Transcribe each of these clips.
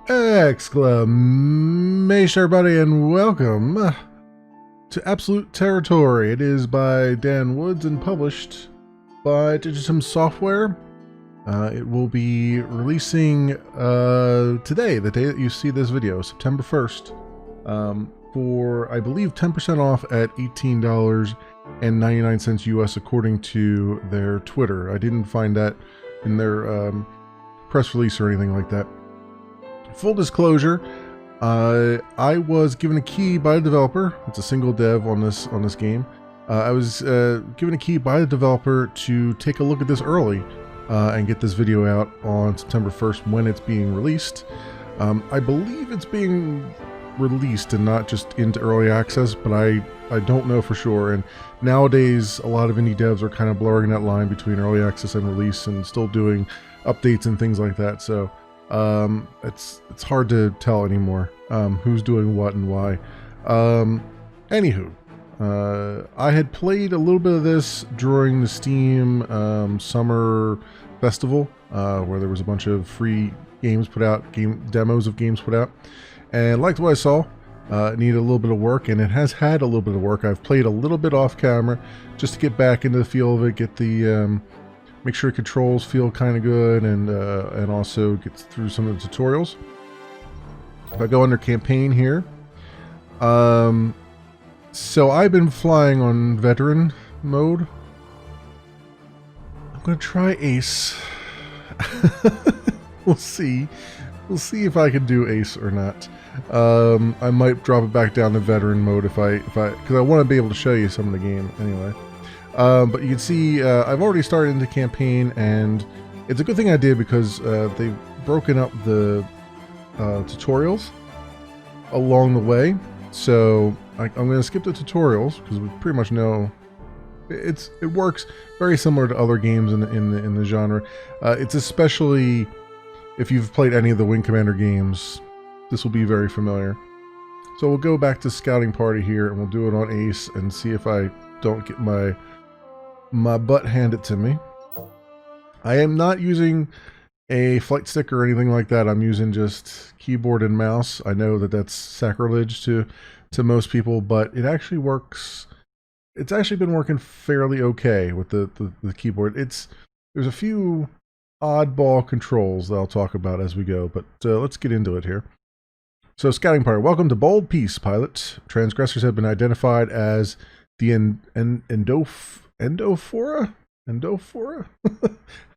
Exclamation, everybody, and welcome to Absolute Territory. It is by Dan Woods and published by Digitum Software. It will be releasing today, the day that you see this video, September 1st, for, I believe, 10% off at $18.99 US, according to their Twitter. I didn't find that in their press release or anything like that. Full disclosure, I was given a key by the developer. It's a single dev on this game. I was given a key by the developer to take a look at this early and get this video out on September 1st when it's being released. I believe it's being released and not just into early access, but I don't know for sure. And nowadays, a lot of indie devs are kind of blurring that line between early access and release and still doing updates and things like that. So it's hard to tell anymore who's doing what and why. Anywho, I had played a little bit of this during the Steam Summer Festival, where there was a bunch of free games put out, demos of games put out, and liked what I saw. It needed a little bit of work, and it has had a little bit of work. I've played a little bit off camera just to get back into the feel of it, get the make sure controls feel kind of good, and also get through some of the tutorials. If I go under campaign here, so I've been flying on veteran mode. I'm gonna try ace. We'll see if I can do ace or not. I might drop it back down to veteran mode because I want to be able to show you some of the game anyway. But you can see I've already started into campaign, and it's a good thing I did because they've broken up the tutorials along the way. So I'm going to skip the tutorials because we pretty much know it works very similar to other games in the genre. It's especially if you've played any of the Wing Commander games, this will be very familiar. So we'll go back to scouting party here, and we'll do it on ace and see if I don't get my butt handed to me. I am not using a flight stick or anything like that. I'm using just keyboard and mouse. I know that that's sacrilege to most people, but it actually works. It's actually been working fairly okay with the keyboard. There's a few oddball controls that I'll talk about as we go, but let's get into it here. So, scouting party, welcome to Bold Peace, pilot. Transgressors have been identified as the Endophora,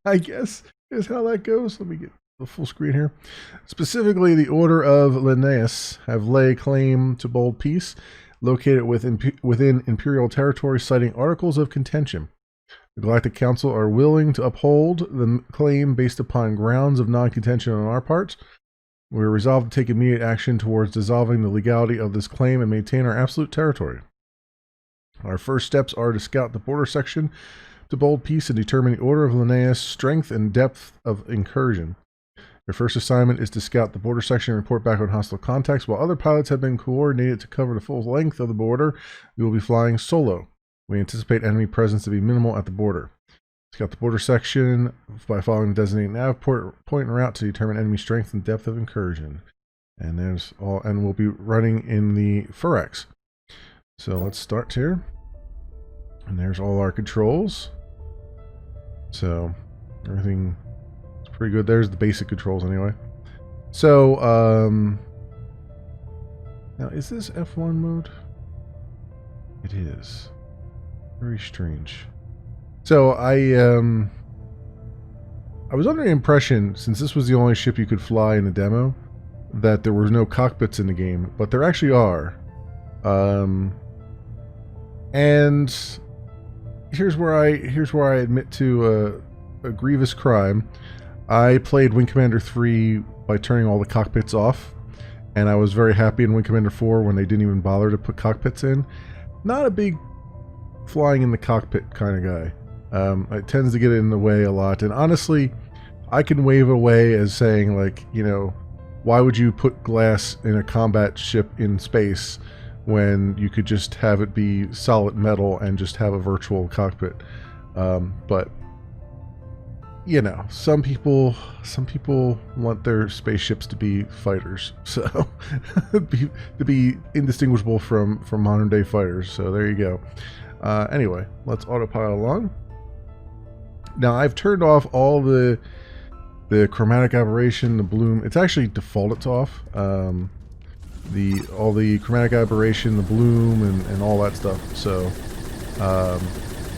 I guess is how that goes. Let me get the full screen here. Specifically, the Order of Linnaeus have laid claim to Bold Peace, located within Imperial territory, citing articles of contention. The Galactic Council are willing to uphold the claim based upon grounds of non-contention on our part. We are resolved to take immediate action towards dissolving the legality of this claim and maintain our absolute territory. Our first steps are to scout the border section to Bold Peace and determine the Order of Linnaeus' strength and depth of incursion. Your first assignment is to scout the border section and report back on hostile contacts. While other pilots have been coordinated to cover the full length of the border, we will be flying solo. We anticipate enemy presence to be minimal at the border. Scout the border section by following the designated nav point and route to determine enemy strength and depth of incursion. And we'll be running in the Furex. So let's start here. And there's all our controls. So everything is pretty good. There's the basic controls anyway. So now is this F1 mode? It is. Very strange. So I was under the impression, since this was the only ship you could fly in the demo, that there were no cockpits in the game, but there actually are. And here's where I admit to a grievous crime. I played Wing Commander 3 by turning all the cockpits off, and I was very happy in Wing Commander 4 when they didn't even bother to put cockpits in. Not a big flying in the cockpit kind of guy. It tends to get in the way a lot, and honestly, I can wave it away as saying, like, you know, why would you put glass in a combat ship in space when you could just have it be solid metal and just have a virtual cockpit? But you know, some people want their spaceships to be fighters, so to be indistinguishable from modern day fighters. So there you go. Anyway, let's autopilot along. Now I've turned off all the chromatic aberration, the bloom. It's actually defaulted off. All the chromatic aberration, the bloom, and all that stuff. So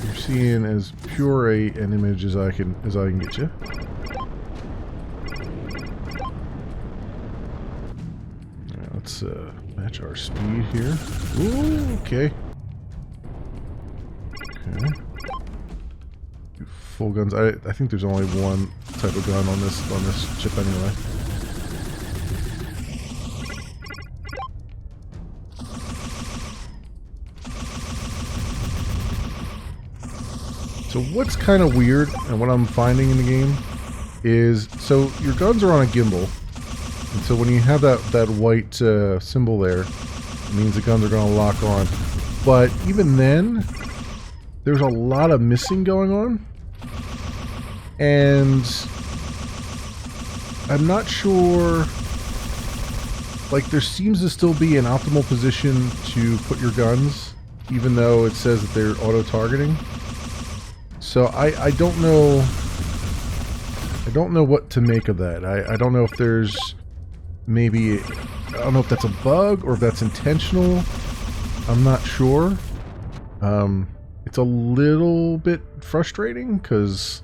you're seeing as pure an image as I can get you. Right, let's match our speed here. Ooh, okay. Okay. Full guns. I think there's only one type of gun on this ship anyway. So what's kind of weird, and what I'm finding in the game, is so your guns are on a gimbal, and so when you have that white symbol there, it means the guns are going to lock on. But even then, there's a lot of missing going on, and I'm not sure. Like, there seems to still be an optimal position to put your guns, even though it says that they're auto-targeting. So I don't know what to make of that. I don't know if there's maybe, I don't know if that's a bug or if that's intentional. I'm not sure. It's a little bit frustrating because,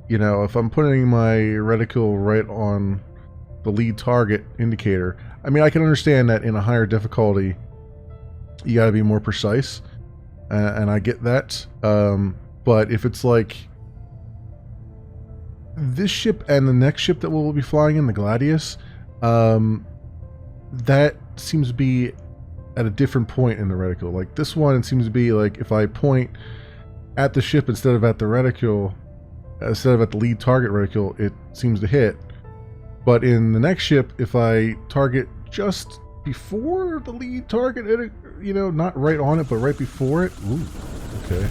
you know, if I'm putting my reticle right on the lead target indicator, I mean, I can understand that in a higher difficulty you got to be more precise, and I get that. But if it's like this ship and the next ship that we'll be flying in, the Gladius, that seems to be at a different point in the reticle. Like this one, it seems to be like if I point at the ship instead of at the reticle, instead of at the lead target reticle, it seems to hit. But in the next ship, if I target just before the lead target, you know, not right on it, but right before it. Ooh, okay.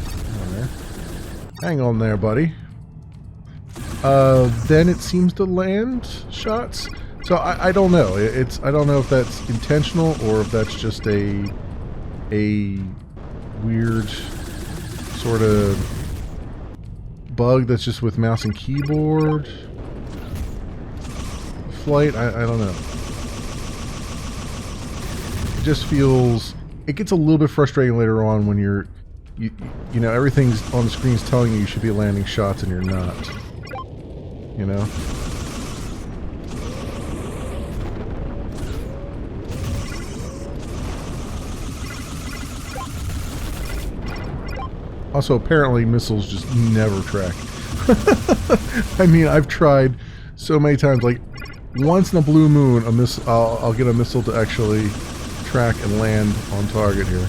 Hang on there, buddy. Then it seems to land shots. So I don't know. I don't know if that's intentional or if that's just a weird sort of bug that's just with mouse and keyboard flight. I don't know. It just feels, it gets a little bit frustrating later on when you know, everything's on the screen's telling you should be landing shots and you're not. You know? Also, apparently missiles just never track. I mean, I've tried so many times. Like, once in a blue moon, I'll get a missile to actually track and land on target here.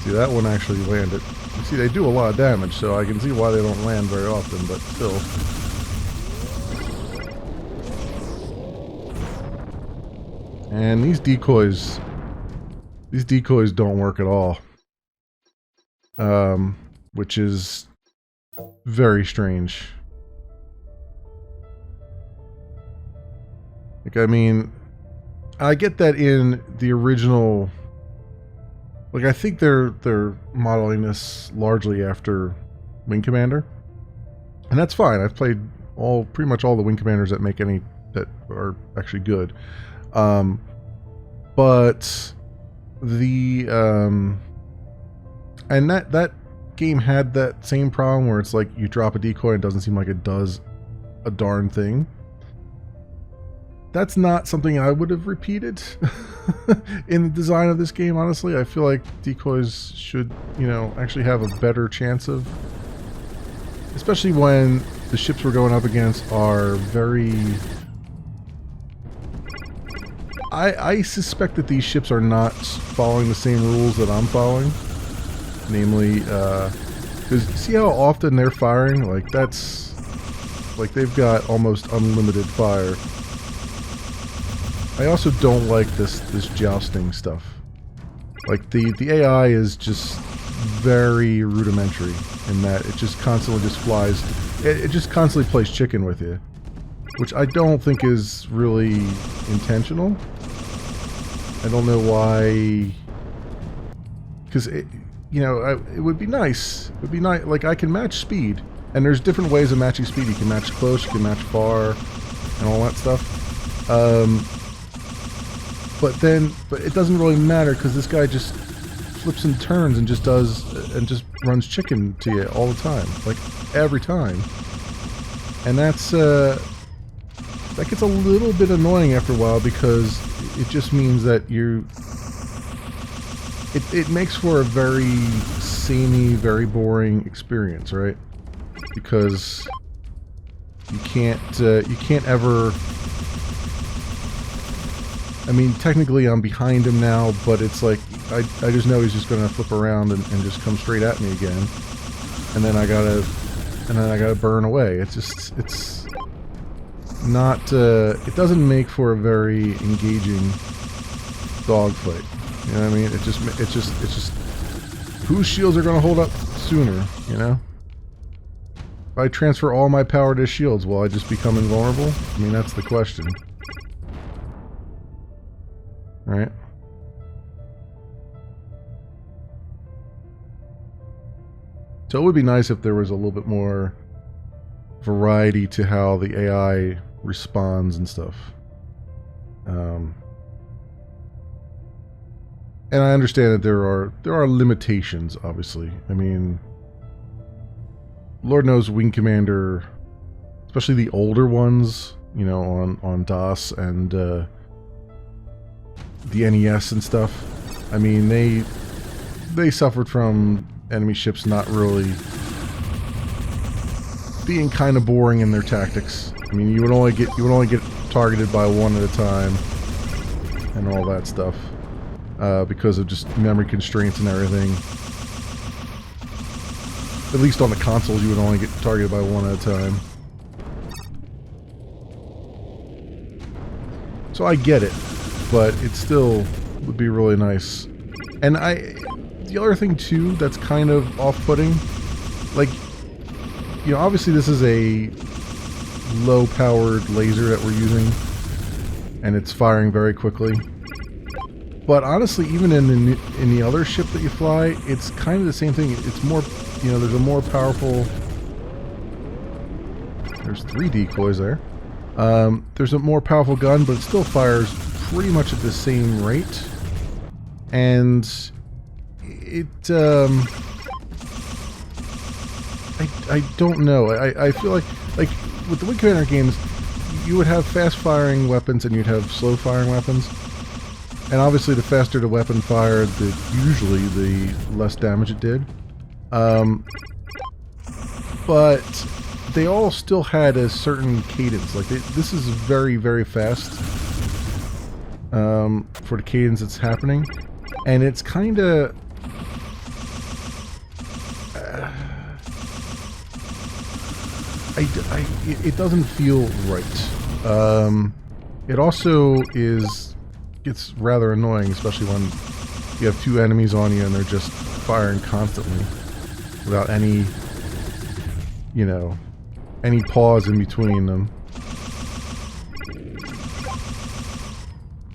See, that one actually landed. You see, they do a lot of damage, so I can see why they don't land very often, but still. And these decoys don't work at all. Which is very strange. Like, I mean, I get that in the original. Like, I think they're modeling this largely after Wing Commander, and that's fine. I've played pretty much all the Wing Commanders that make any that are actually good, but the and that game had that same problem where it's like you drop a decoy and it doesn't seem like it does a darn thing. That's not something I would have repeated in the design of this game, honestly. I feel like decoys should, you know, actually have a better chance of... Especially when the ships we're going up against are very... I suspect that these ships are not following the same rules that I'm following. Namely, because see how often they're firing? Like, that's... Like, they've got almost unlimited fire. I also don't like this jousting stuff. Like, the AI is just very rudimentary in that it just constantly just flies. It just constantly plays chicken with you. Which I don't think is really intentional. I don't know why... Because, you know, it would be nice. It would be nice. Like, I can match speed. And there's different ways of matching speed. You can match close, you can match far, and all that stuff. But it doesn't really matter because this guy just flips and turns and just runs chicken to you all the time, like every time. And that's that gets a little bit annoying after a while because it just means that it makes for a very samey, very boring experience, right? Because you can't ever... I mean, technically I'm behind him now, but it's like, I just know he's just gonna flip around and just come straight at me again. And then I gotta burn away. It's not, it doesn't make for a very engaging dogfight. You know what I mean? It's just, whose shields are gonna hold up sooner, you know? If I transfer all my power to shields, will I just become invulnerable? I mean, that's the question. Right? So it would be nice if there was a little bit more variety to how the AI responds and stuff. And I understand that there are limitations, obviously. I mean, Lord knows Wing Commander, especially the older ones, you know, on DOS and the NES and stuff. I mean, they suffered from enemy ships not really being kind of boring in their tactics. I mean, you would only get targeted by one at a time and all that stuff because of just memory constraints and everything. At least on the consoles, you would only get targeted by one at a time. So I get it, but it still would be really nice. And the other thing too that's kind of off-putting, like, you know, obviously this is a low-powered laser that we're using, and it's firing very quickly. But honestly, even in the other ship that you fly, it's kind of the same thing. It's more, you know, there's a more powerful... There's 3 decoys there. There's a more powerful gun, but it still fires pretty much at the same rate. And it, I don't know. I feel like with the Wing Commander games, you would have fast-firing weapons and you'd have slow-firing weapons. And obviously, the faster the weapon fired, usually the less damage it did. But they all still had a certain cadence. Like, this is very, very fast for the cadence that's happening. And it's kind of... it doesn't feel right. It also gets rather annoying, especially when you have 2 enemies on you and they're just firing constantly without any, you know, any pause in between them.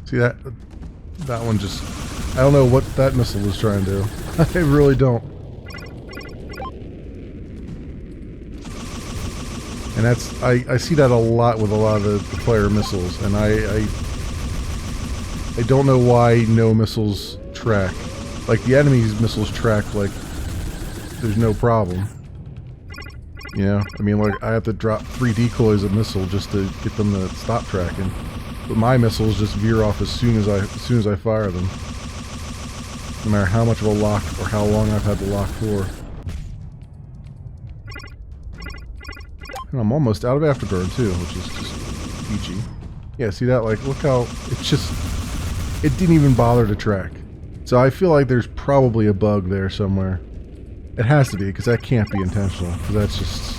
See that one just... I don't know what that missile was trying to do. I really don't. And that's... I see that a lot with a lot of the player missiles, and I don't know why no missiles track. Like, the enemy's missiles track like there's no problem. You know? I mean, like, I have to drop 3 decoys of missile just to get them to stop tracking. But my missiles just veer off as soon as I fire them. No matter how much of a lock or how long I've had the lock for. And I'm almost out of afterburn too, which is just peachy. Yeah, see that? Like, look how it's just... it didn't even bother to track. So I feel like there's probably a bug there somewhere. It has to be, because that can't be intentional. Because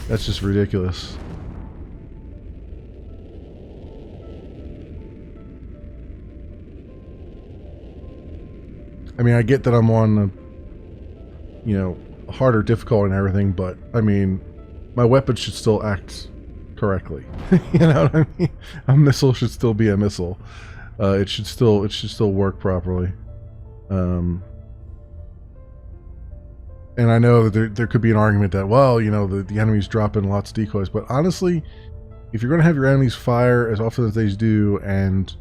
that's just ridiculous. I mean, I get that I'm on, you know, harder difficulty and everything, but I mean, my weapon should still act correctly. You know what I mean? A missile should still be a missile. It should still work properly. And I know that there could be an argument that, well, you know, the enemies drop in lots of decoys, but honestly, if you're going to have your enemies fire as often as they do and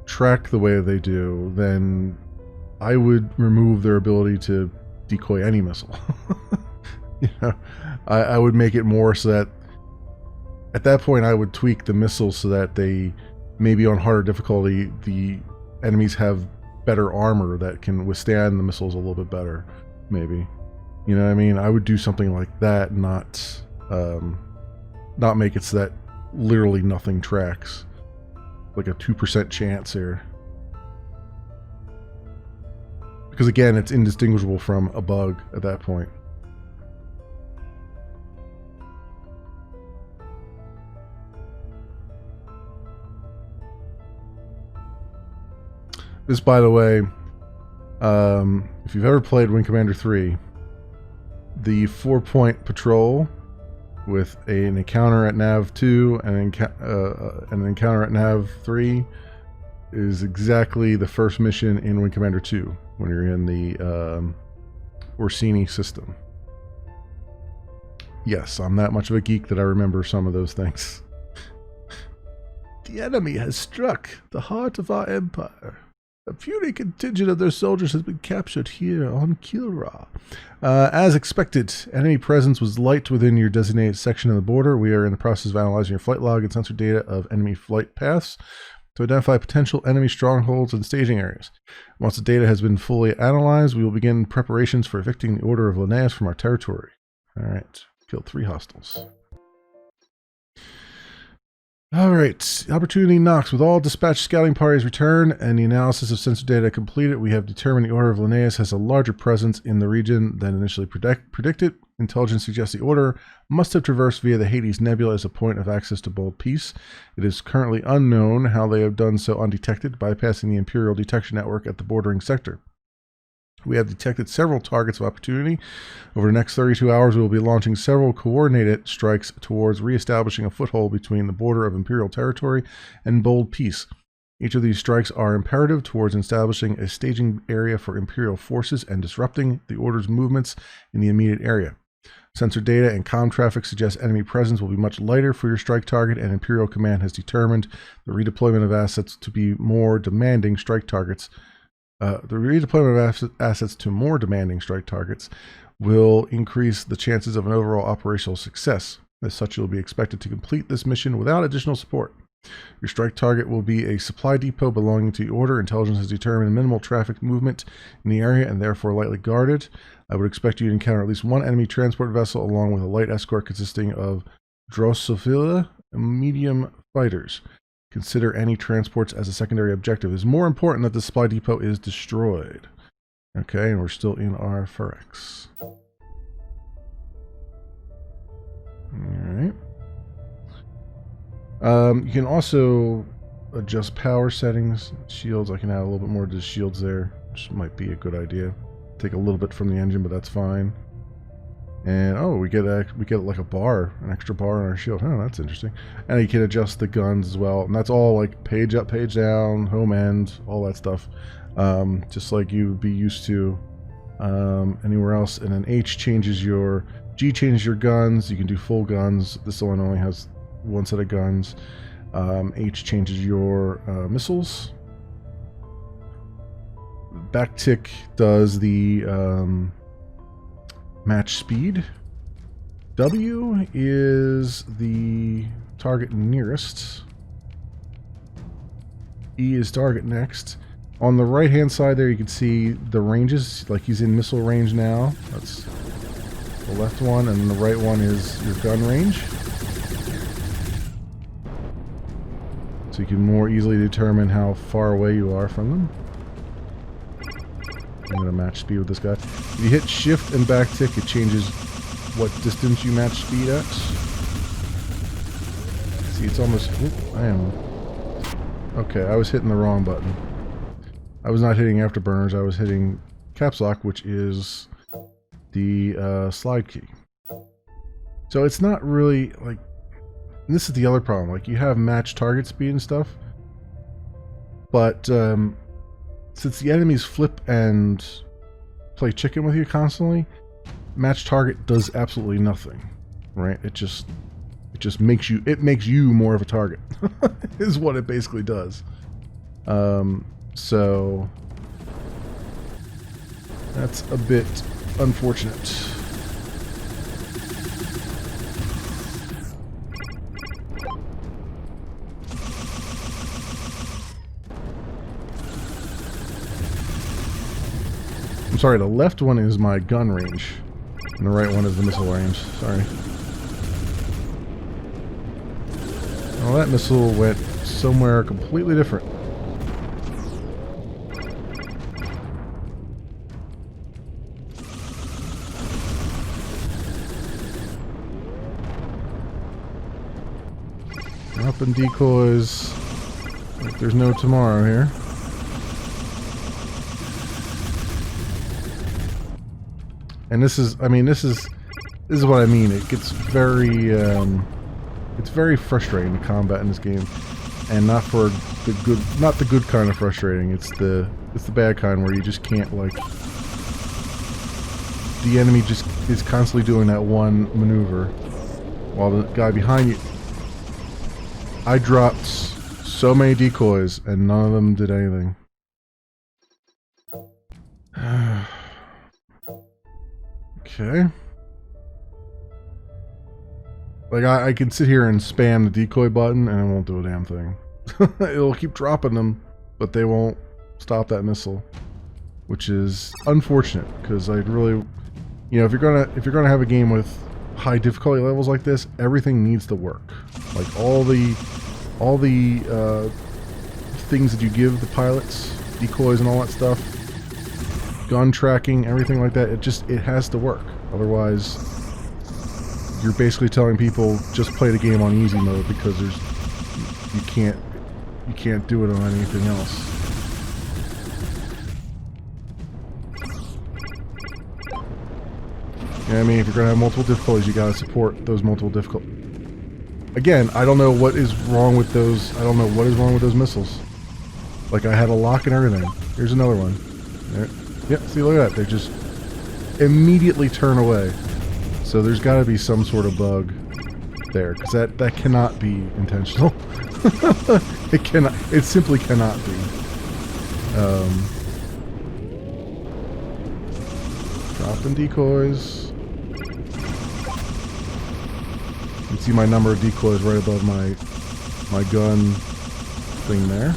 track the way they do, then I would remove their ability to decoy any missile. You know, I would make it more so that at that point I would tweak the missiles so that they, maybe on harder difficulty, the enemies have better armor that can withstand the missiles a little bit better, maybe. You know what I mean? I would do something like that, not make it so that literally nothing tracks. Like a 2% chance here. Because again, it's indistinguishable from a bug at that point. This, by the way, if you've ever played Wing Commander 3, the 4-point patrol with an encounter at Nav 2 and an encounter at Nav 3 is exactly the first mission in Wing Commander 2 when you're in the Orsini system. Yes, I'm that much of a geek that I remember some of those things. The enemy has struck the heart of our empire. A puny contingent of their soldiers has been captured here on Kilra. As expected, enemy presence was light within your designated section of the border. We are in the process of analyzing your flight log and sensor data of enemy flight paths to identify potential enemy strongholds and staging areas. Once the data has been fully analyzed, we will begin preparations for evicting the Order of Linnaeus from our territory. Alright, killed 3 hostiles. Alright, opportunity knocks. With all dispatched scouting parties returned and the analysis of sensor data completed, we have determined the Order of Linnaeus has a larger presence in the region than initially predicted. Intelligence suggests the Order must have traversed via the Hades Nebula as a point of access to Bold Peace. It is currently unknown how they have done so undetected, bypassing the Imperial detection network at the bordering sector. We have detected several targets of opportunity. Over the next 32 hours, we will be launching several coordinated strikes towards reestablishing a foothold between the border of Imperial territory and Bold Peace. Each of these strikes are imperative towards establishing a staging area for Imperial forces and disrupting the Order's movements in the immediate area. Sensor data and comm traffic suggest enemy presence will be much lighter for your strike target, and Imperial Command has determined the redeployment of assets to be more demanding strike targets. The redeployment of assets to more demanding strike targets will increase the chances of an overall operational success. As such, you'll be expected to complete this mission without additional support. Your strike target will be a supply depot belonging to the Order. Intelligence has determined minimal traffic movement in the area and therefore lightly guarded. I would expect you to encounter at least one enemy transport vessel along with a light escort consisting of Drosophila and medium fighters. Consider any transports as a secondary objective. It is more important that the supply depot is destroyed. Okay, and we're still in our Ferex. Alright. You can also adjust power settings. Shields, I can add a little bit more to the shields there, which might be a good idea. Take a little bit from the engine, but that's fine. And oh, we get like a bar, an extra bar on our shield. Oh, that's interesting. And you can adjust the guns as well. And that's all like page up, page down, home end, all that stuff. Just like you would be used to anywhere else. And then H changes your, G changes your guns. You can do full guns. This one only has one set of guns. H changes your missiles. Backtick does the match speed. W is the target nearest. E is target next. On the right hand side there you can see the ranges, like he's in missile range now. That's the left one, and the right one is your gun range. so you can more easily determine how far away you are from them. I'm going to match speed with this guy. If you hit shift and back tick, it changes what distance you match speed at. See, it's almost... I am... Okay, I was hitting the wrong button. I was not hitting afterburners, I was hitting caps lock, which is the slide key. So it's not really, like... And this is the other problem, like, you have match target speed and stuff, but since the enemies flip and play chicken with you constantly, match target does absolutely nothing, right? It just makes you more of a target, is what it basically does. So that's a bit unfortunate. I'm sorry, the left one is my gun range, and the right one is the missile range. Sorry. Well, that missile went somewhere completely different. Up in decoys, like there's no tomorrow here. And this is, I mean, this is what I mean. It gets very, it's very frustrating to combat in this game, and not for the good, not the good kind of frustrating. It's the bad kind where you just can't, like, the enemy just is constantly doing that one maneuver, while the guy behind you. I dropped so many decoys, and none of them did anything. Okay. Like, I can sit here and spam the decoy button and it won't do a damn thing. It'll keep dropping them, but they won't stop that missile, which is unfortunate, because I'd really, you know, if you're gonna have a game with high difficulty levels like this, everything needs to work. Like all the things that you give the pilots, decoys and all that stuff, gun tracking, everything like that, it has to work. Otherwise, you're basically telling people just play the game on easy mode, because you can't do it on anything else. You know what I mean? If you're gonna have multiple difficulties, you gotta support those multiple difficulties. Again, I don't know what is wrong with those. I don't know what is wrong with those missiles. Like, I had a lock and everything. Here's another one. There. Yep, see, look at that. They just immediately turn away. So there's got to be some sort of bug there, because that cannot be intentional. It cannot. It simply cannot be. Dropping decoys. You can see my number of decoys right above my gun thing there.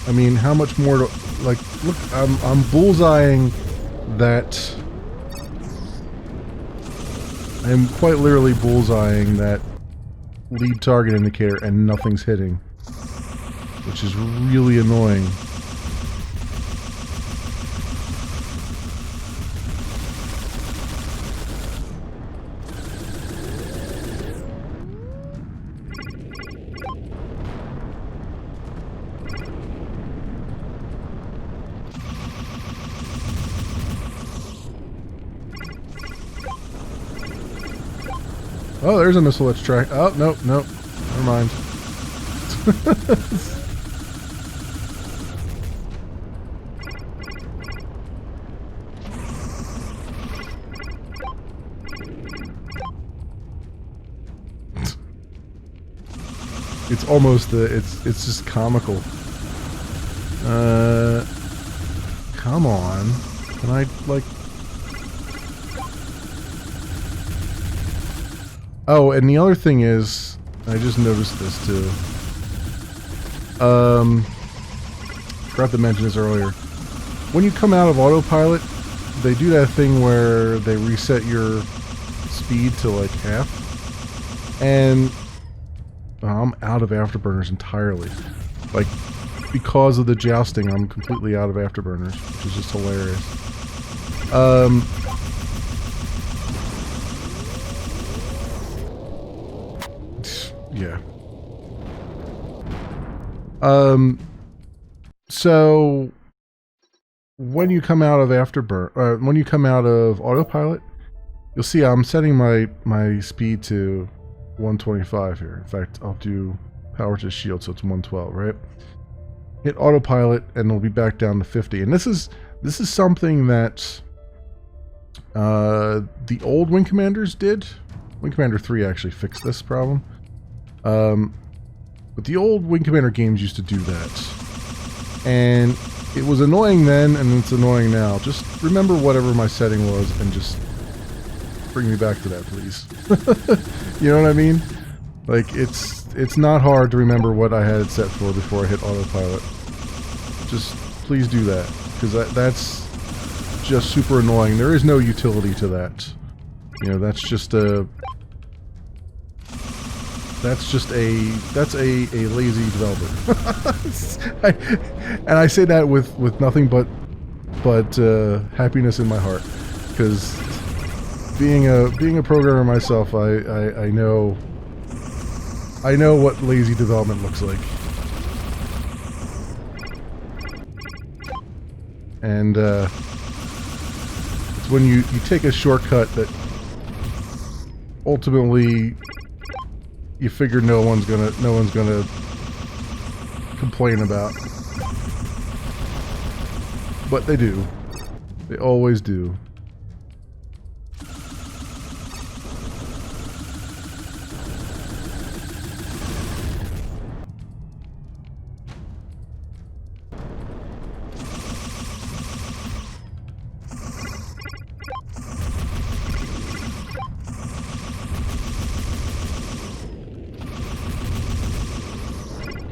I mean, how much more to, like, look, I'm bullseyeing that. I'm quite literally bullseyeing that lead target indicator and nothing's hitting, which is really annoying. Oh, there's a missile that's tracked. Oh, nope, nope. Never mind. It's almost it's just comical. Come on. Can I, like... Oh, and the other thing is, I just noticed this too. Forgot to mention this earlier. When you come out of autopilot, they do that thing where they reset your speed to like half. And I'm out of afterburners entirely. Like, because of the jousting, I'm completely out of afterburners, which is just hilarious. Yeah. So when you come out of when you come out of autopilot, you'll see I'm setting my speed to 125 here. In fact, I'll do power to shield, so it's 112, right? Hit autopilot, and it'll be back down to 50. And this is something that the old Wing Commanders did. Wing Commander 3 actually fixed this problem. But the old Wing Commander games used to do that. And it was annoying then, and it's annoying now. Just remember whatever my setting was, and just bring me back to that, please. You know what I mean? Like, it's not hard to remember what I had it set for before I hit autopilot. Just please do that, because that's just super annoying. There is no utility to that. You know, that's a lazy developer. And I say that with nothing but happiness in my heart, because being a programmer myself, I know what lazy development looks like. And it's when you take a shortcut that ultimately you figure no one's gonna complain about. But they do. They always do.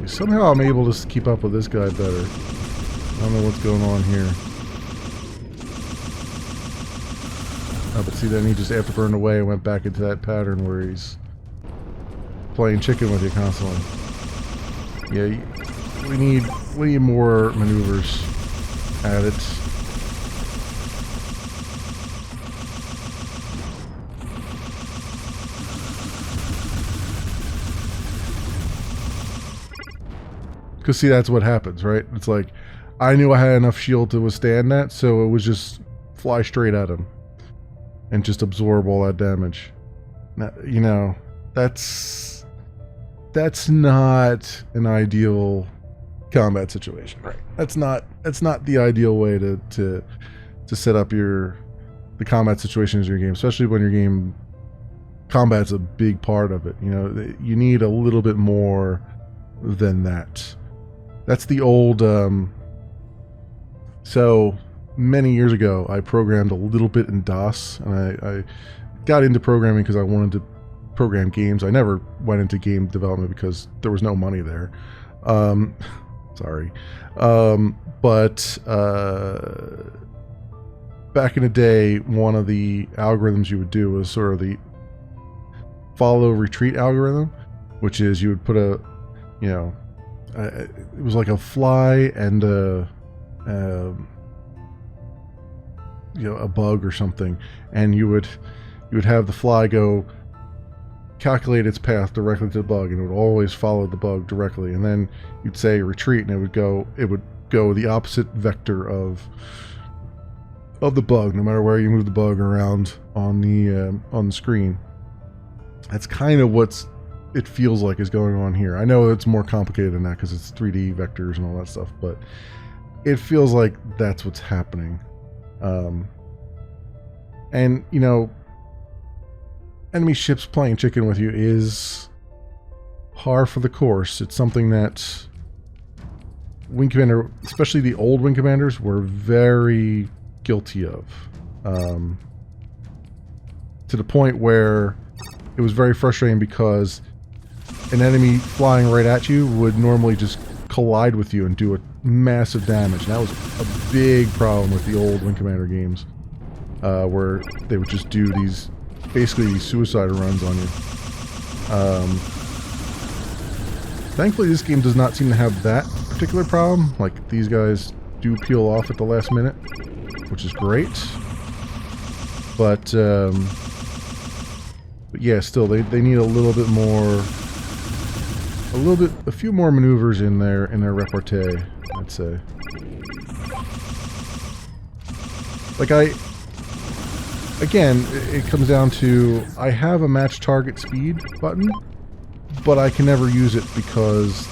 Somehow I'm able to keep up with this guy better. I don't know what's going on here. Oh, but see, then he just afterburned away and went back into that pattern where he's playing chicken with you constantly. Yeah, we need more maneuvers added. Because see, that's what happens, right? It's like, I knew I had enough shield to withstand that, so it was just fly straight at him. And just absorb all that damage. Now, you know, that's not an ideal combat situation. Right. That's not the ideal way to set up the combat situations in your game, especially when your game combat's a big part of it. You know, you need a little bit more than that. That's the old, so many years ago, I programmed a little bit in DOS, and I got into programming because I wanted to program games. I never went into game development because there was no money there. Sorry. But back in the day, one of the algorithms you would do was sort of the follow retreat algorithm, which is you would put a, you know, it was like a fly and a bug or something, and you would have the fly go calculate its path directly to the bug, and it would always follow the bug directly, and then you'd say retreat, and it would go the opposite vector of the bug, no matter where you move the bug around on the screen. That's kind of what's it feels like is going on here. I know it's more complicated than that because it's 3D vectors and all that stuff, but it feels like that's what's happening. And, you know, enemy ships playing chicken with you is par for the course. It's something that Wing Commander, especially the old Wing Commanders, were very guilty of. To the point where it was very frustrating because an enemy flying right at you would normally just collide with you and do a massive damage. And that was a big problem with the old Wing Commander games, where they would just do these, basically these suicide runs on you. Thankfully, this game does not seem to have that particular problem. Like, these guys do peel off at the last minute, which is great. But yeah, still, they need a little bit more, a few more maneuvers in their repartee, I'd say. Like, again, it comes down to, I have a match target speed button, but I can never use it because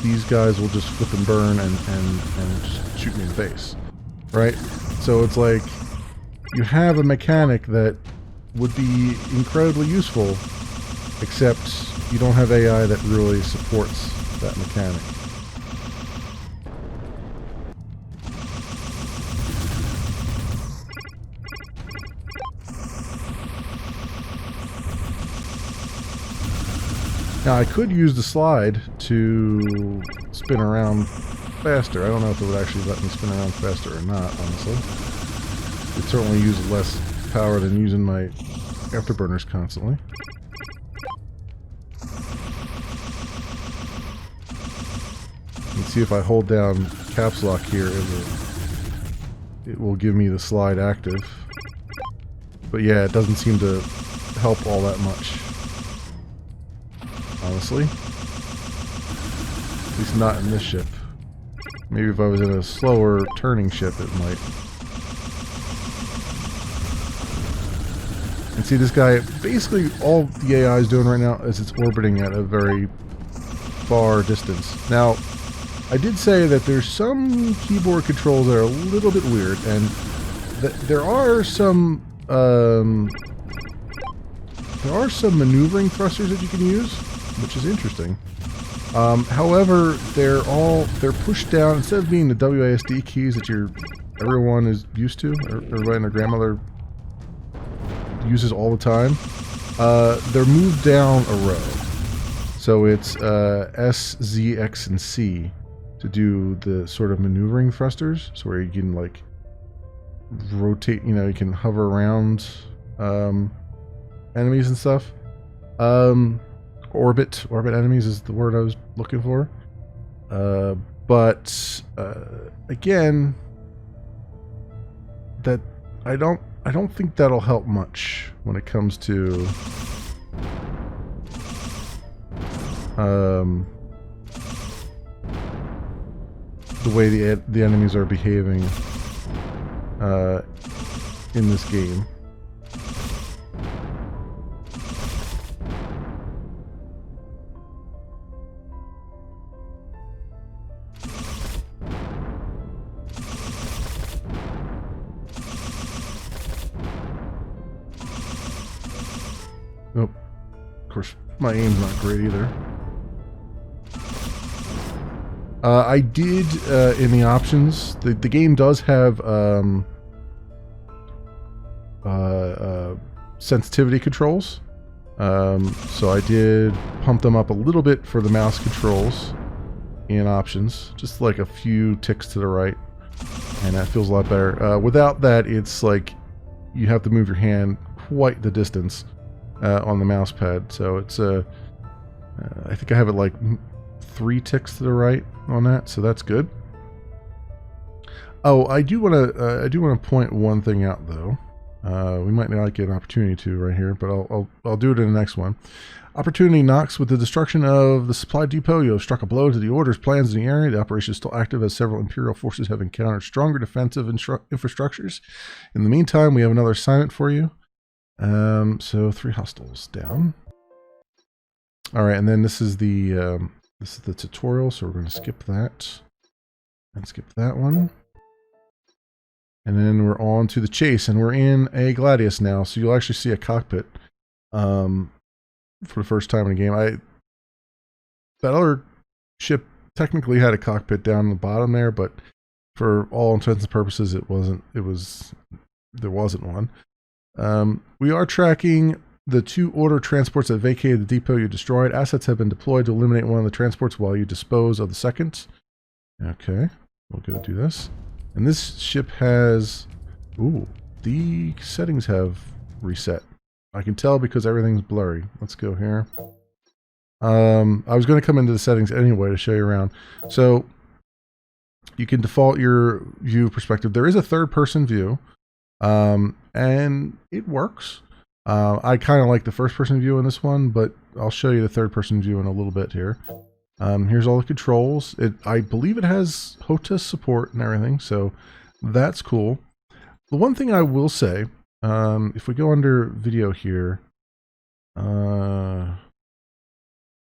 these guys will just flip and burn and just shoot me in the face, right? So it's like, you have a mechanic that would be incredibly useful, except you don't have AI that really supports that mechanic. Now, I could use the slide to spin around faster. I don't know if it would actually let me spin around faster or not, honestly. It certainly uses less power than using my afterburners constantly. You can see if I hold down caps lock here, it will give me the slide active. But yeah, it doesn't seem to help all that much, honestly. At least not in this ship. Maybe if I was in a slower turning ship, it might. And see, this guy, basically all the AI is doing right now is it's orbiting at a very far distance. Now, I did say that there's some keyboard controls that are a little bit weird, and there are some maneuvering thrusters that you can use, which is interesting. However, they're pushed down instead of being the WASD keys that everyone is used to, or everybody and their grandmother uses all the time. They're moved down a row, so it's S, Z, X, and C to do the sort of maneuvering thrusters. So where you can like rotate, you can hover around enemies and stuff. Orbit enemies is the word I was looking for. But again, that I don't think that'll help much when it comes to the way the enemies are behaving in this game. Oh, of course, my aim's not great either. I did, in the options, the game does have sensitivity controls. So I did pump them up a little bit for the mouse controls in options, just like a few ticks to the right, and that feels a lot better. Without that, it's like you have to move your hand quite the distance on the mouse pad. So it's I think I have it like 3 ticks to the right on that, so that's good. Oh, I do want to point one thing out though. We might not get an opportunity to right here, but I'll do it in the next one. Opportunity knocks. With the destruction of the supply depot, you have struck a blow to the orders plans in the area. The operation is still active as several Imperial forces have encountered stronger defensive infrastructures. In the meantime, we have another assignment for you. So 3 hostiles down. All right, and then this is the tutorial, so we're going to skip that and skip that one. And then we're on to the chase, and we're in a Gladius now, so you'll actually see a cockpit for the first time in the game. That other ship technically had a cockpit down the bottom there, but for all intents and purposes, there wasn't one. We are tracking the 2 order transports that vacated the depot you destroyed. Assets have been deployed to eliminate one of the transports while you dispose of the second. Okay, we'll go do this. And this ship has... Ooh, the settings have reset. I can tell because everything's blurry. Let's go here. I was going to come into the settings anyway to show you around. So you can default your view perspective. There is a third-person view, and it works. I kind of like the first-person view in this one, but I'll show you the third-person view in a little bit here. Here's all the controls. I believe it has HOTAS support and everything, so that's cool. The one thing I will say, if we go under video here,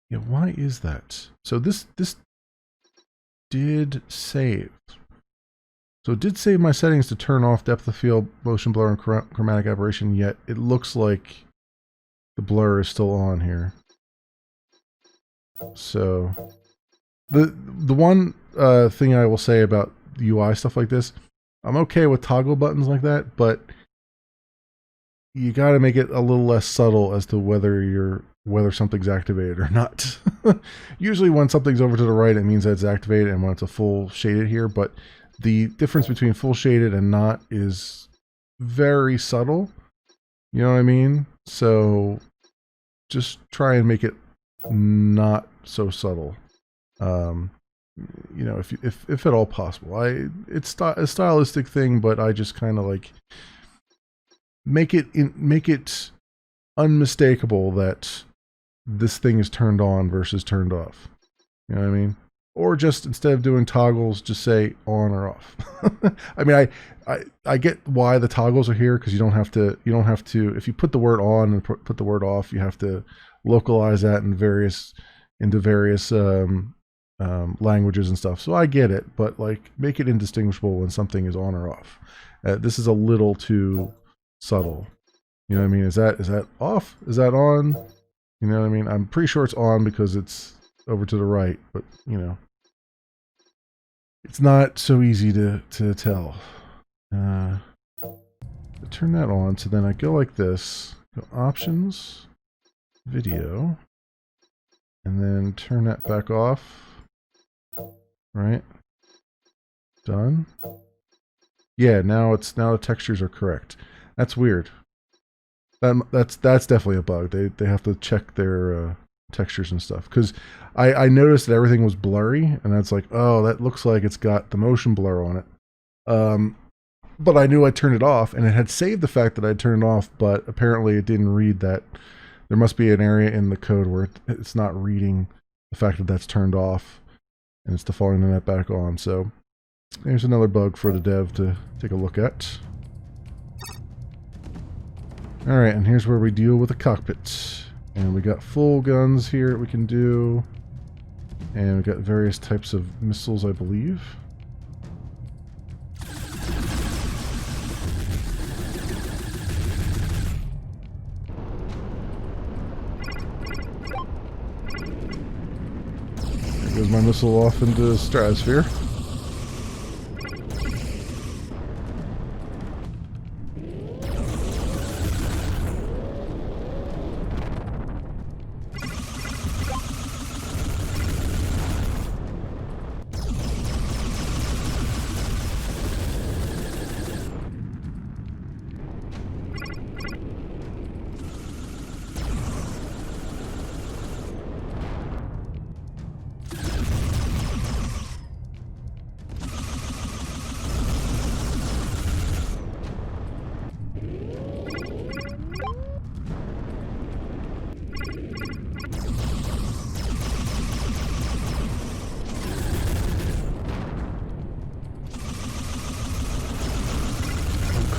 yeah, why is that? So this did save. So it did save my settings to turn off depth of field, motion blur, and chromatic aberration, yet it looks like the blur is still on here. So the one thing I will say about UI stuff like this, I'm okay with toggle buttons like that, but you got to make it a little less subtle as to whether something's activated or not. Usually when something's over to the right, it means that it's activated, and when it's a full shaded here, but the difference between full shaded and not is very subtle. You know what I mean? So just try and make it not so subtle. You know, if at all possible. It's a stylistic thing, but I just kind of like make it unmistakable that this thing is turned on versus turned off. You know what I mean? Or just instead of doing toggles, just say on or off. I mean, I get why the toggles are here, because you don't have to if you put the word on and put the word off, you have to localize that into various languages and stuff. So I get it, but like make it indistinguishable when something is on or off. This is a little too subtle. You know what I mean? Is that off? Is that on? You know what I mean? I'm pretty sure it's on because it's over to the right, but you know, it's not so easy to tell. I turn that on, so then I go like this, go options, video, and then turn that back off. Right? Done. Yeah, now the textures are correct. That's weird. That's definitely a bug. They have to check their textures and stuff, because I noticed that everything was blurry, and that's like, oh, that looks like it's got the motion blur on it. But I knew I turned it off, and it had saved the fact that I turned it off, but apparently it didn't read that. There must be an area in the code where it's not reading the fact that that's turned off, and it's defaulting that back on. So there's another bug for the dev to take a look at. Alright, and here's where we deal with the cockpit. And we got full guns here that we can do. And we got various types of missiles, I believe. There goes my missile off into the stratosphere.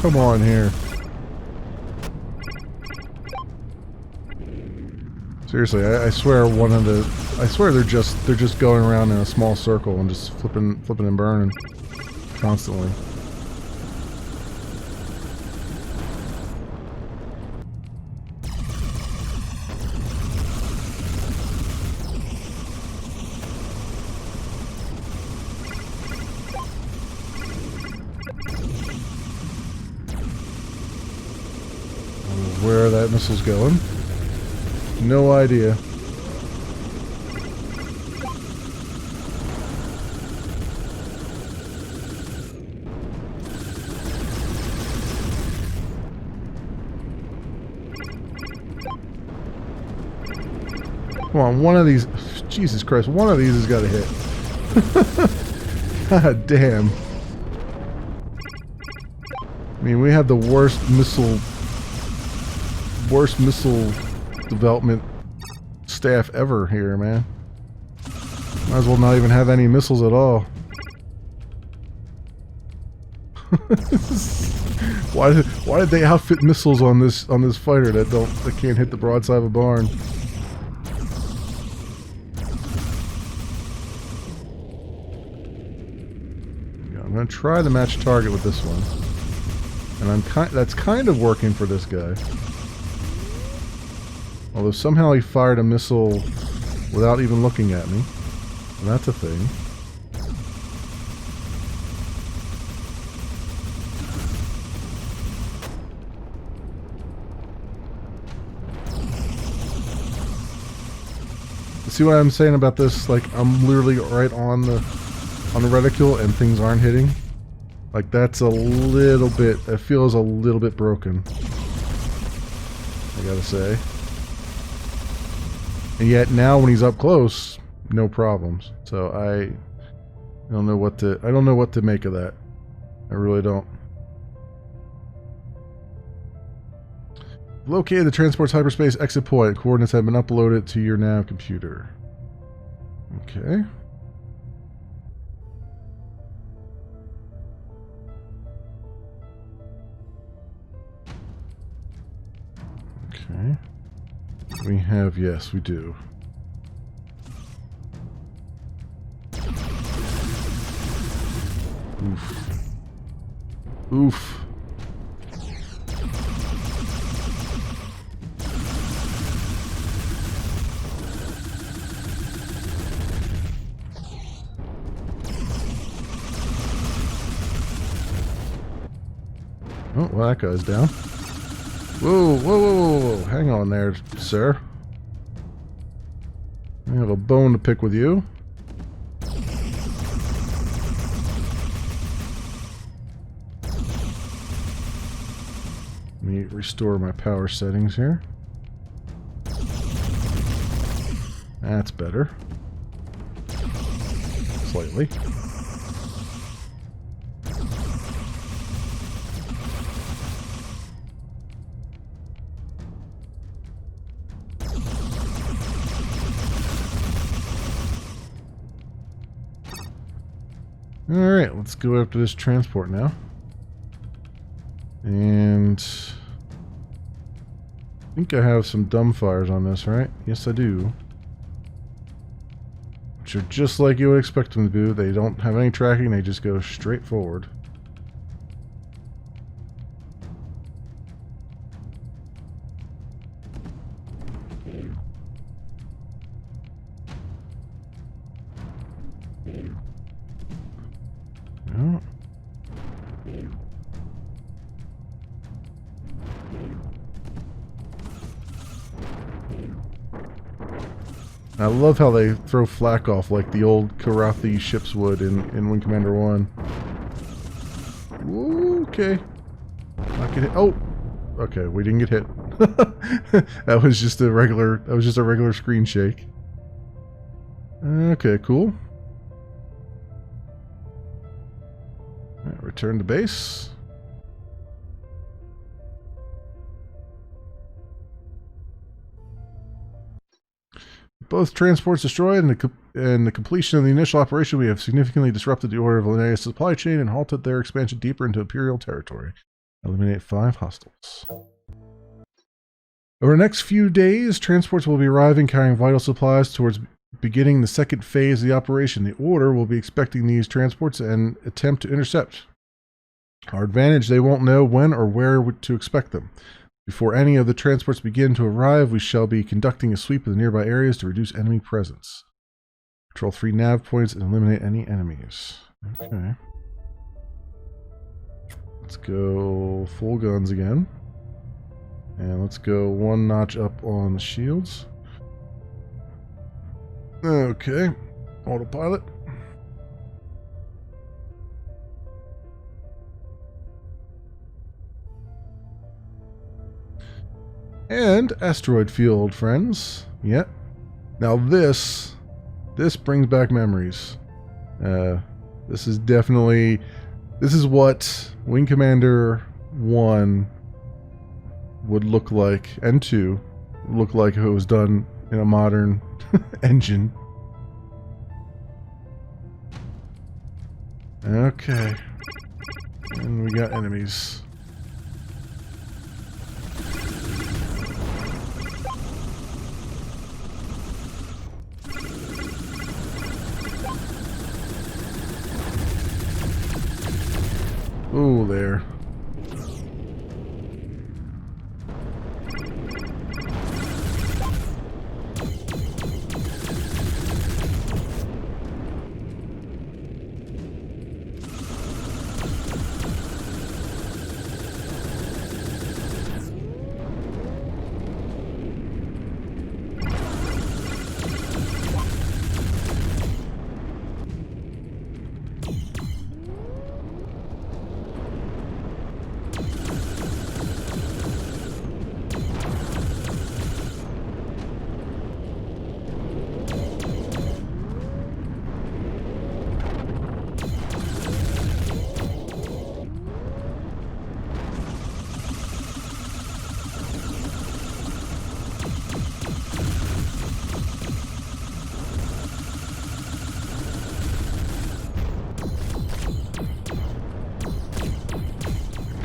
Come on here. Seriously, I swear I swear they're just going around in a small circle and just flipping and burning constantly. where that missile's going. No idea. Come on, one of these... Jesus Christ, one of these has got to hit. God damn. I mean, we have the worst missile development staff ever here, man. Might as well not even have any missiles at all. Why did they outfit missiles on this fighter that can't hit the broadside of a barn? I'm gonna try to match target with this one, and that's kind of working for this guy. Although somehow he fired a missile without even looking at me, and that's a thing. See what I'm saying about this? Like, I'm literally right on the reticule and things aren't hitting. Like, that's a little bit, it feels a little bit broken, I gotta say. And yet now when he's up close, no problems. So I don't know what to make of that. I really don't. Located the transport's hyperspace exit point. Coordinates have been uploaded to your nav computer. Okay. Okay. We have, yes, we do. Oof. Oof. Oh, well, that guy's down. Whoa, whoa, whoa, whoa, whoa. Hang on there, sir. I have a bone to pick with you. Let me restore my power settings here. That's better. Slightly. Alright, let's go after this transport now. And I think I have some dumbfires on this, right? Yes, I do. Which are just like you would expect them to do. They don't have any tracking, they just go straight forward. Oh. I love how they throw flak off like the old Karathi ships would in Wing Commander 1. Ooh, okay. Not get hit. Oh! Okay, we didn't get hit. That was just a regular screen shake. Okay, cool. Alright, return to base. Both transports destroyed, and the completion of the initial operation, we have significantly disrupted the Order of Linnaeus supply chain and halted their expansion deeper into Imperial territory. Eliminate 5 hostiles. Over the next few days, transports will be arriving carrying vital supplies towards beginning the second phase of the operation. The Order will be expecting these transports and attempt to intercept. Our advantage, they won't know when or where to expect them. Before any of the transports begin to arrive, we shall be conducting a sweep of the nearby areas to reduce enemy presence. Control 3 nav points and eliminate any enemies. Okay. Let's go full guns again. And let's go one notch up on the shields. Okay. Autopilot. And asteroid field, friends. Yeah. Now this brings back memories. This is what Wing Commander 1 would look like, and 2 would look like if it was done in a modern engine. Okay. And we got enemies. Ooh, there.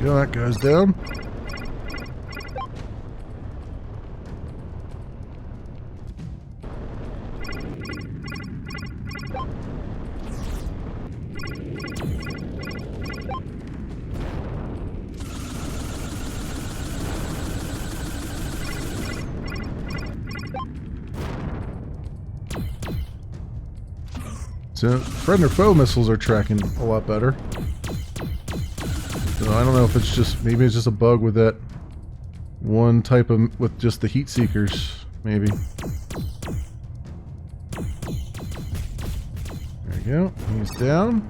Yeah, that guy's down. So, friend or foe missiles are tracking a lot better. So I don't know if it's just, maybe it's just a bug with that one type of, with just the heat seekers, maybe. There we go, he's down.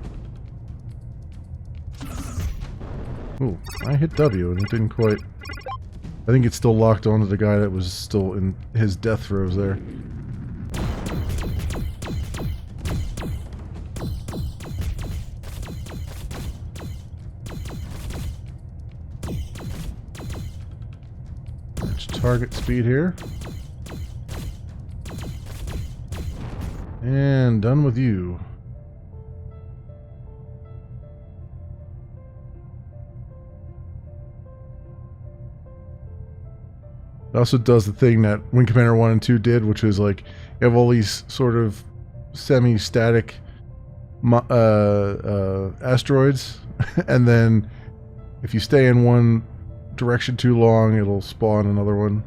Ooh, I hit W and it didn't quite, I think it's still locked onto the guy that was still in his death throes there. Target speed here. And done with you. It also does the thing that Wing Commander 1 and 2 did, which is like, you have all these sort of semi-static asteroids, and then if you stay in one direction too long, it'll spawn another one,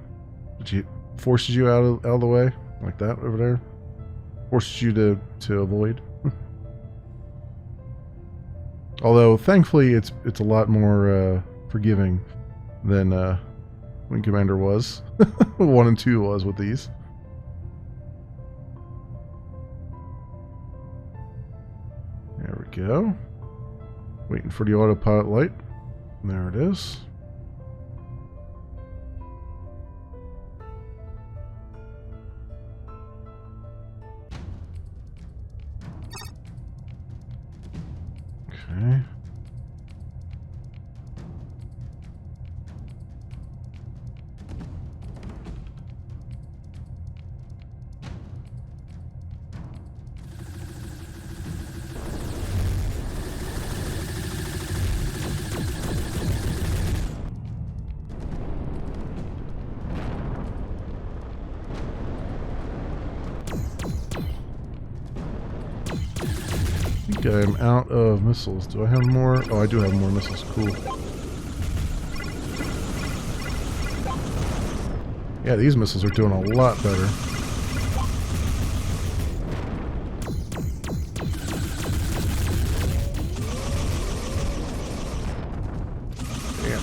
which forces you out of the way, like that over there. Forces you to avoid. Although thankfully it's a lot more forgiving than Wing Commander was. 1 and 2 was with these. There we go. Waiting for the autopilot light. There it is. Okay. I think I'm out of missiles. Do I have more? Oh, I do have more missiles. Cool. Yeah, these missiles are doing a lot better. Damn.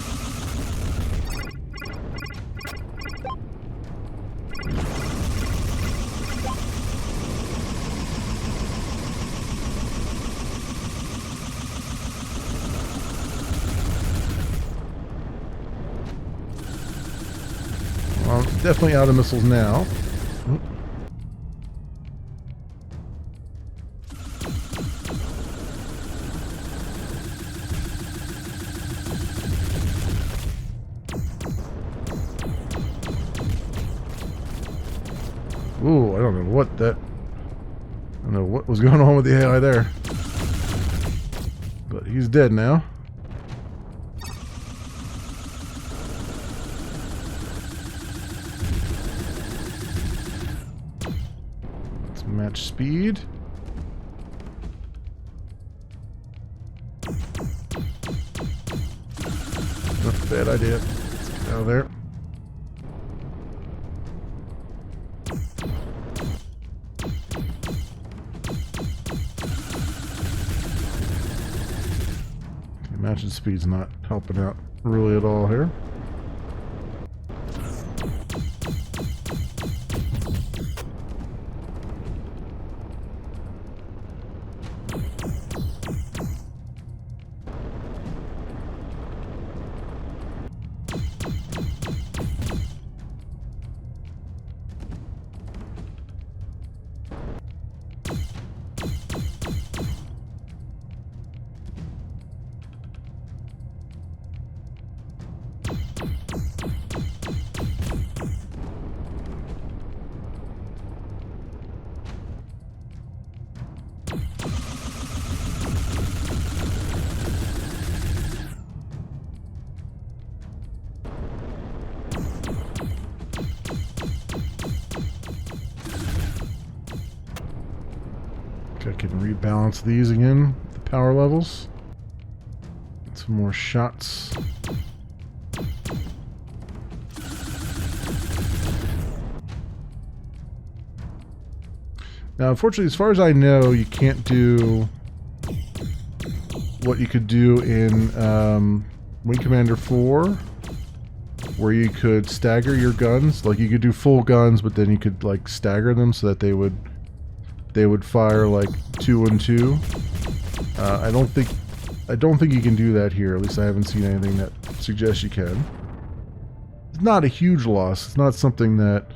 definitely out of missiles now. Ooh, I don't know what that... I don't know what was going on with the AI there. But he's dead now. Let's match speed. Not a bad idea. Let's get out of there. Matching speed's not helping out really at all here. I can rebalance these again, the power levels. Get some more shots. Now, unfortunately, as far as I know, you can't do what you could do in Wing Commander 4, where you could stagger your guns. Like, you could do full guns, but then you could, like, stagger them so that they would fire like 2 and 2. I don't think you can do that here. At least I haven't seen anything that suggests you can. It's not a huge loss. It's not something that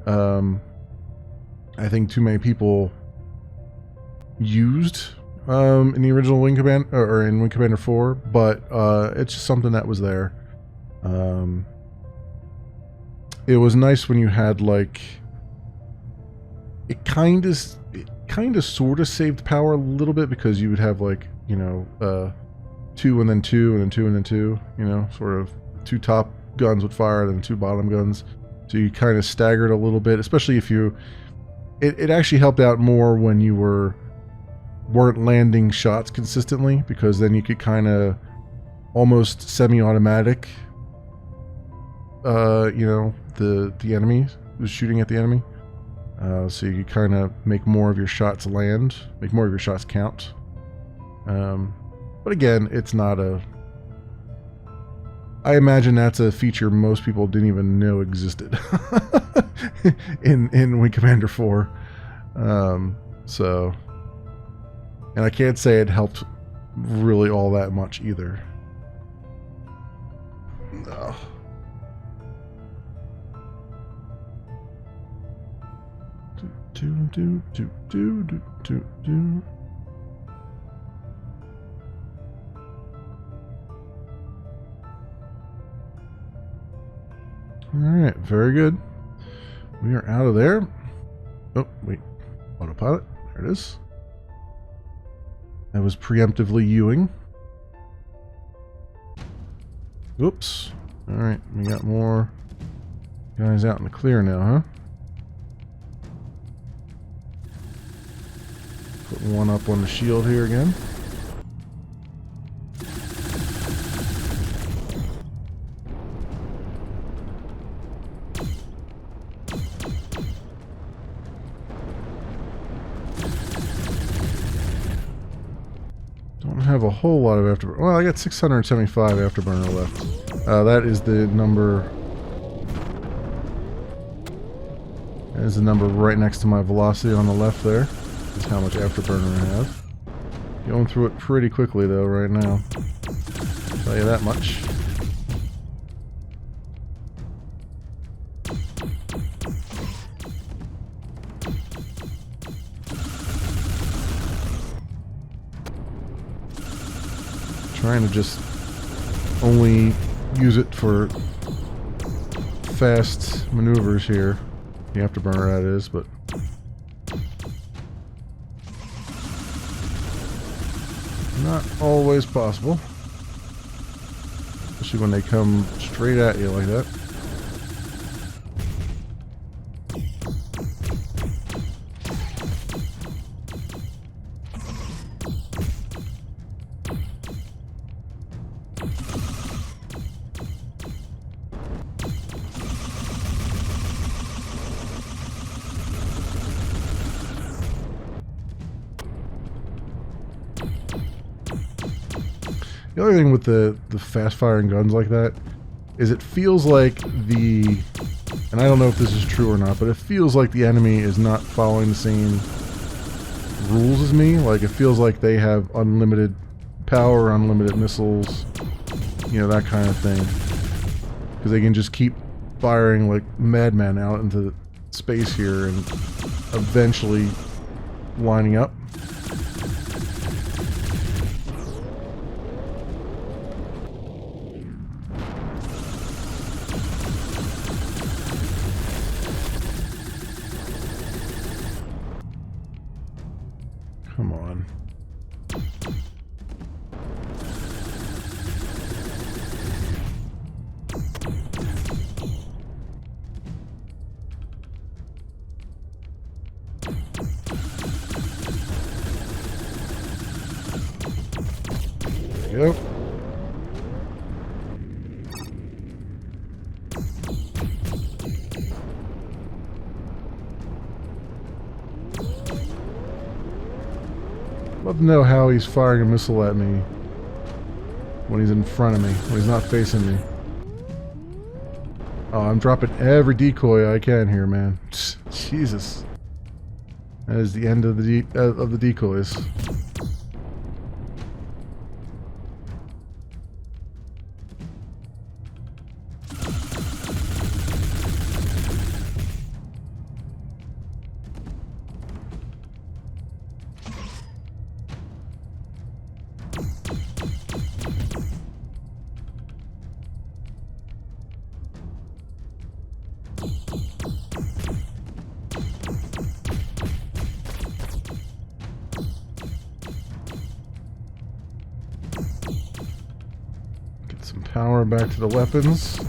I think too many people used in the original Wing Commander or in Wing Commander 4, but it's just something that was there. It was nice when you had like it kind of sort of saved power a little bit, because you would have like, you know, 2 and then 2 and then 2 and then 2, you know, sort of 2 top guns would fire and then 2 bottom guns. So you kind of staggered a little bit, especially if you, it actually helped out more when you weren't landing shots consistently, because then you could kind of almost semi-automatic, you know, the enemy was shooting at the enemy. So you could kind of make more of your shots land, make more of your shots count. But again, it's not a... I imagine that's a feature most people didn't even know existed in Wing Commander 4. So... And I can't say it helped really all that much either. No. Alright, very good. We are out of there. Oh, wait. Autopilot. There it is. That was preemptively Ewing. Oops. Alright, we got more guys out in the clear now, huh? Put one up on the shield here again. Don't have a whole lot of afterburner. Well, I got 675 afterburner left. That is the number. That is the number right next to my velocity on the left there. Is how much afterburner I have. Going through it pretty quickly though right now. I'll tell you that much. trying to just only use it for fast maneuvers here. The afterburner, that is, but not always possible. Especially when they come straight at you like that. The other thing with the fast firing guns like that is it feels like and I don't know if this is true or not, but it feels like the enemy is not following the same rules as me. Like, it feels like they have unlimited power, unlimited missiles, you know, that kind of thing. Because they can just keep firing like madmen out into space here and eventually lining up. Come on. Yep. Love to know how he's firing a missile at me when he's in front of me, when he's not facing me. Oh, I'm dropping every decoy I can here, man. Jesus. That is the end of the decoys. Some power back to the weapons.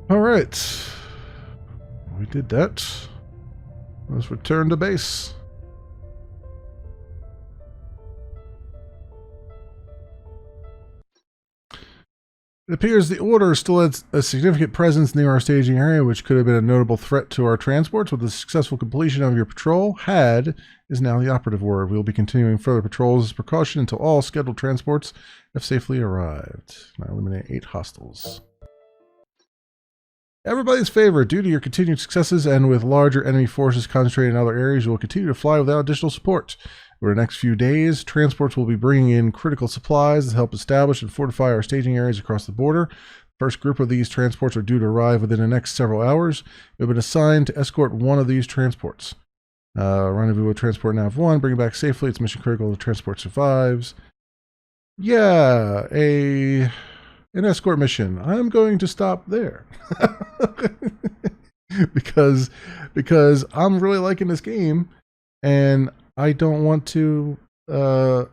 All right. We did that. Let's return to base. It appears the Order still has a significant presence near our staging area, which could have been a notable threat to our transports. With the successful completion of your patrol, had is now the operative word. We will be continuing further patrols as precaution until all scheduled transports have safely arrived. Now eliminate 8 hostiles. Everybody's favorite. Due to your continued successes and with larger enemy forces concentrated in other areas, you will continue to fly without additional support. Over the next few days, transports will be bringing in critical supplies to help establish and fortify our staging areas across the border. The first group of these transports are due to arrive within the next several hours. We have been assigned to escort one of these transports. Rendezvous with transport Nav-1. Bring it back safely. It's mission critical. The transport survives. Yeah, an escort mission. I'm going to stop there. because I'm really liking this game, and I don't want to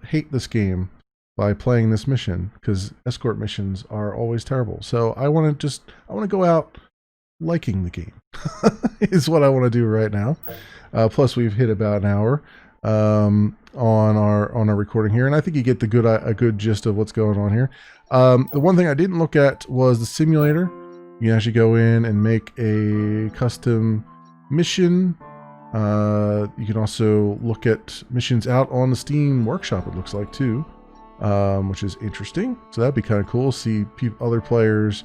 hate this game by playing this mission, because escort missions are always terrible. So I want to go out liking the game is what I want to do right now. Plus we've hit about an hour on our recording here, and I think you get a good gist of what's going on here. The one thing I didn't look at was the simulator. You can actually go in and make a custom mission. You can also look at missions out on the Steam Workshop, it looks like, too, which is interesting. So that'd be kind of cool. See other players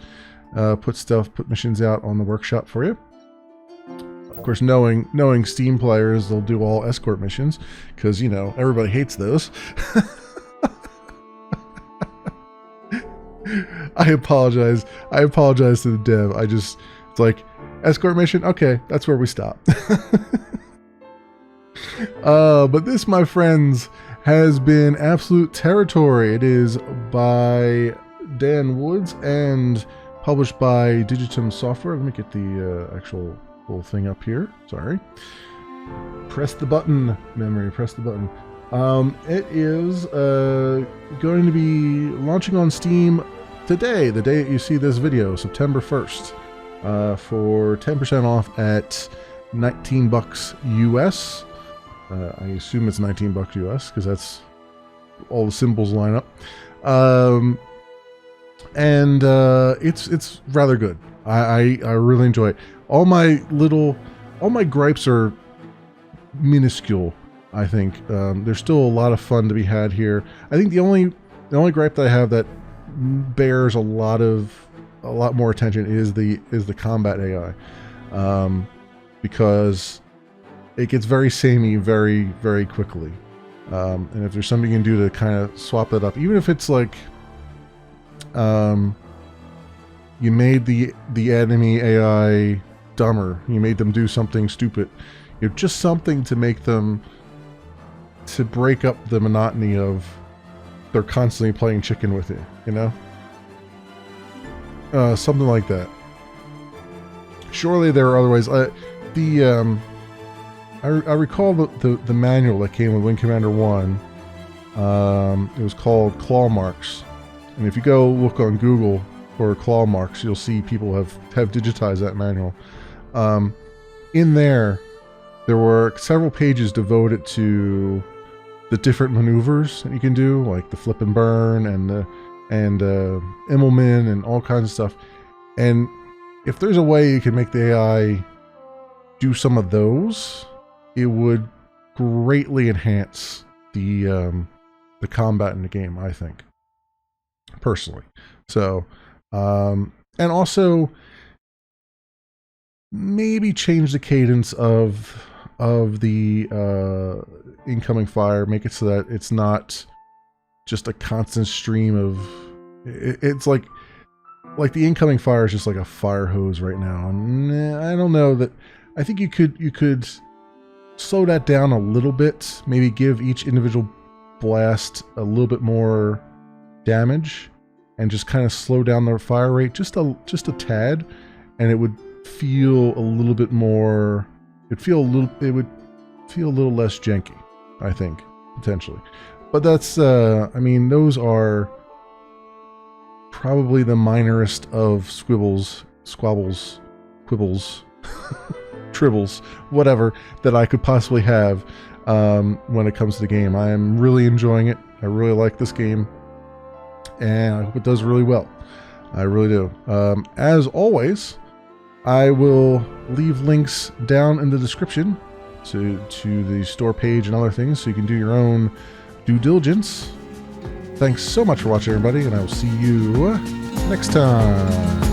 put missions out on the Workshop for you. course, knowing Steam players, they'll do all escort missions because, you know, everybody hates those. I apologize to the dev. It's like, escort mission? Okay, that's where we stop. But this, my friends, has been Absolute Territory. It is by Dan Woods and published by Digitum Software. Let me get the actual whole thing up here. Sorry. Press the button, memory. Press the button. It is going to be launching on Steam today, the day that you see this video, September 1st, for 10% off at $19 US. I assume it's $19 US because that's all the symbols line up. And it's rather good. I really enjoy it. All my gripes are minuscule. I think there's still a lot of fun to be had here. I think the only gripe that I have that bears a lot more attention is the combat AI, because it gets very samey very, very quickly. And if there's something you can do to kind of swap that up, even if it's like you made the enemy AI dumber, you made them do something stupid, you know, just something to make them, to break up the monotony of they're constantly playing chicken with you, you know? Something like that. Surely there are other ways. I recall the manual that came with Wing Commander 1. It was called Claw Marks. And if you go look on Google for claw marks, you'll see people have digitized that manual. In there were several pages devoted to the different maneuvers that you can do, like the flip and burn and Immelman and all kinds of stuff. And if there's a way you can make the AI do some of those, it would greatly enhance the combat in the game, I think, personally. So, and also maybe change the cadence of the incoming fire, make it so that it's not just a constant stream of, it's like the incoming fire is just like a fire hose right now. And I don't know that, I think you could slow that down a little bit, maybe give each individual blast a little bit more damage and just kind of slow down the fire rate just a tad, and it would feel a little bit more, it would feel a little less janky, I think, potentially. But that's, I mean, those are probably the minorest of squibbles, squabbles, quibbles, tribbles, whatever, that I could possibly have when it comes to the game. I am really enjoying it. I really like this game, and I hope it does really well. I really do. As always, I will leave links down in the description to the store page and other things, so you can do your own due diligence. Thanks so much for watching, everybody, and I will see you next time.